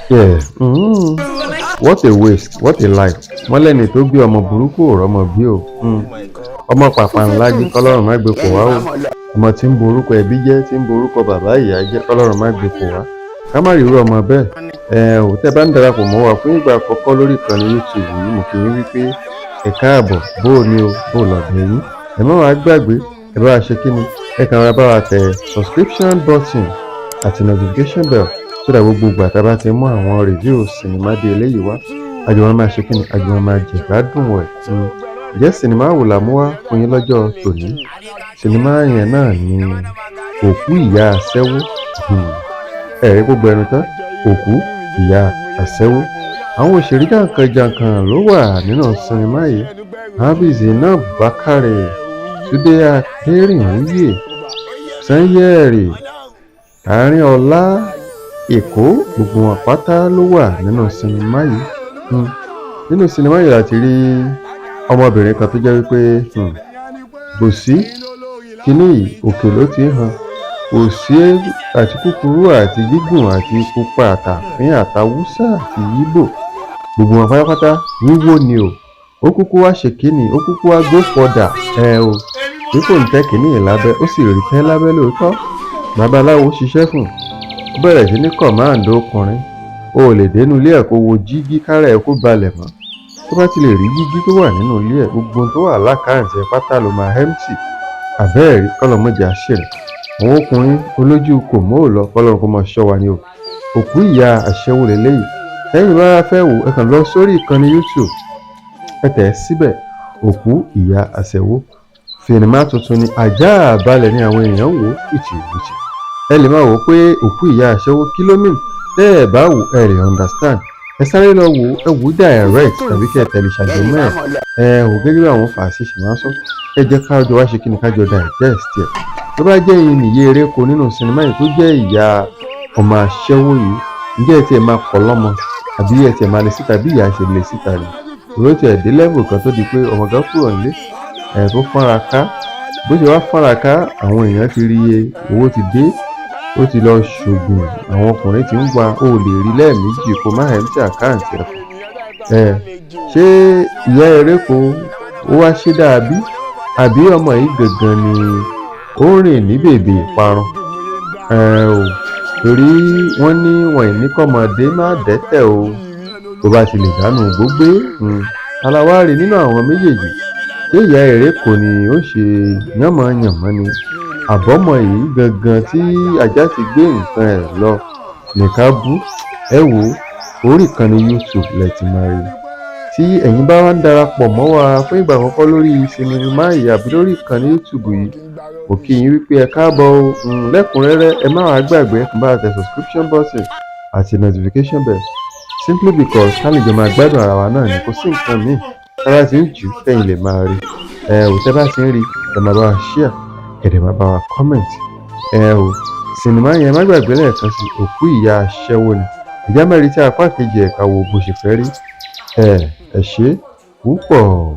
Yeah. What a waste, what a life. Wọ́n lẹ́ni tó bí ọmọ burúkú ò rọ́mọ bí o. Ọmọ pàpà ńlá jí kọ́lọ́run má gbé kò wá o. Ọmọ tí ń borúkọ ẹbí jẹ́, tí ń borúkọ bàbá ìyá jẹ́, kọ́lọ́run má gbé kò wá. Ká má rí irú ọmọ bẹ́ẹ̀. Tẹ́ bá ń darapọ̀ mọ́ wa fún ìgbà àkọ́kọ́ lórí ìkànnì YouTube yìí, mo kì í wípé ẹ káàbọ̀, bó o ní o, bó o lọ̀dẹ̀ yín. Ẹ má wàá gbàgbé, ẹ bá wa ṣe kí ni, ẹ kàn ra bá wa tẹ subscription button àti notification bell so that gbogbo ìgbà tá a bá ti mú àwọn review sinimá dé eléyìí wá, àjùmọ̀ máa ṣe kí ni, àjùmọ̀ máa jẹ̀gbádùn ẹ̀. Ǹjẹ́ sinimá wò la mú wá fún yín lọ́jọ́ tòní? Sinimá yẹn náà ni Òkú Ìyá Aṣẹ́wó. Ẹ̀rí gbogbo ẹnu tán, Òkú Ìyá Aṣẹ́wó. Àwọn òṣèré jàǹkànjàǹkàn ló wà nínú sinimá yìí. Àwọn bíi Zainab, Bakare, Túndé Akérìmúyè, Sanyeri, Arinola, Èkó, gbogbo wọn pátá ló wà nínú sinimá yìí. Nínú sinimá yìí láti rí ọmọbìnrin kan tó jẹ́ wípé kò sí kíní yìí òkè ló ti ń hàn, kò sí àti kúkúrú àti gígùn àti pupa àtàfín àtàwùsá àti yíbò, gbogbo wọn pátápátá wíwó ni o. Ó kúkú wá ṣe kíní, ó kúkú wá gbé fọdà bí kò ń tẹ́ kíní yìí lábẹ́, ó sì rí tẹ́ lábẹ́ lóòótọ́. Babaláwo ṣiṣẹ́ fún un, ó bẹ̀rẹ̀ sí ní kọ̀máàndó ọkùnrin. O ò lè dénú ilé ẹ̀ kó wo jígí kára ẹ̀ kó balẹ̀ mọ́. Tó bá ti lè rí jígí tó wà nínú ilé ẹ̀, gbogbo tó wà lákàntì ẹ̀ pátá ló máa empty. Àbẹ́ẹ̀rí kọ́lọ́mọjà ṣèrè. Àwọn ọkùnrin olójú kò mọ́ ò lọ, kọ́lọ́run kó máa ṣọ́ wa ni o. Òkú Ìyá Aṣẹ́wó lélẹ́yìí. Lẹ́yìn bá fẹ́ wò ẹ kàn lọ sórí ìkànnì YouTube, ẹ tẹ̀ síbẹ̀, Òkú Ìyá Aṣẹ́wó. Sinimá tuntun ni, àjá àbálẹ̀ ni àwọn èèyàn wò wìtìwìtì. Ẹ lè máa wò pé Òkú Ìyá Aṣẹ́wó kí ló mìn, tẹ́ ẹ bá wò ẹ lè understand. Ẹ sáré lọ wò, ẹ wò direct tàbí kí ẹ tẹ̀lé ṣàgbémọ́ ẹ̀. Wò gẹ́gẹ́ bí àwọn fàásì ṣe máa ń sọ. Ẹ jẹ́ kájọ wá ṣe kí ni, kájọ digest ẹ̀. Tó bá jẹ́ yín nìyé eréko nínú sinimá yìí tó jẹ́ ìyá ọmọ aṣẹ́wó yìí, ǹjẹ́ ẹ tiẹ̀ máa kọ́ lọ́mọ àbí ẹ tiẹ̀ máa lè síta bí ìyá ṣe lè síta rẹ̀? Òró tiẹ̀ dé level kan tó di pé ọmọ gan kúrò nílé tó fọ́nra ká. Bó ṣe wá fọ́nra ká, àwọn èèyàn ti rí iye owó ti dé, ó ti lọ ṣògùn, àwọn ọkùnrin ti ń wá, ó lè rí lẹ́ẹ̀mejì kó má empty account ẹ̀. Ṣé ìyá eréko ó wá ṣe dàbí àbí ọmọ yìí gangan ni ó rìn ní bèbè ìparun? Torí wọ́n ní wọ̀nyí ní kọ́mọdé má dẹ́tẹ̀ o, tó bá ti lè dánú gbógbé. Aláwárí nínú àwọn méjèèjì, ṣé ìyá eréko ni ó ṣe yánmọ̀yánmọ́ ni àbọ́mọ yìí gangan tí ajá ti gbé nǹkan ẹ̀ lọ nìkan bú? Ẹ wò orí ìkànnì YouTube lẹ ti máa rí. Tí ẹ̀yin bá wá ń darapọ̀ mọ́ wa fún ìgbà àkọ́kọ́ lórí sinimá yìí àbí lórí ìkànnì YouTube yìí, kò kí yín wípé ẹ káàbọ̀ o. Lẹ́kùnrẹ́rẹ́ ẹ má wàá gbàgbé bá tẹ subscription button àti notification bell, simply because ká lè jọ máa gbádùn ara wa náà ni, kò sí nǹkan míì. Tá bá ti ń jù kẹ́yìn lè máa rí. Tẹ́ bá ti ń rí ẹ máa bá wa share, ẹ̀dẹ̀ máa bá wa comment. Sinimá yẹn má gbàgbé lẹ́ẹ̀kan sí, Òkú Ìyá Aṣẹ́wó ni. Ìjà mẹ́rin tí apá kejì ẹ̀ka wo bó ṣe fẹ́ rí. Ẹ ṣé púpọ̀.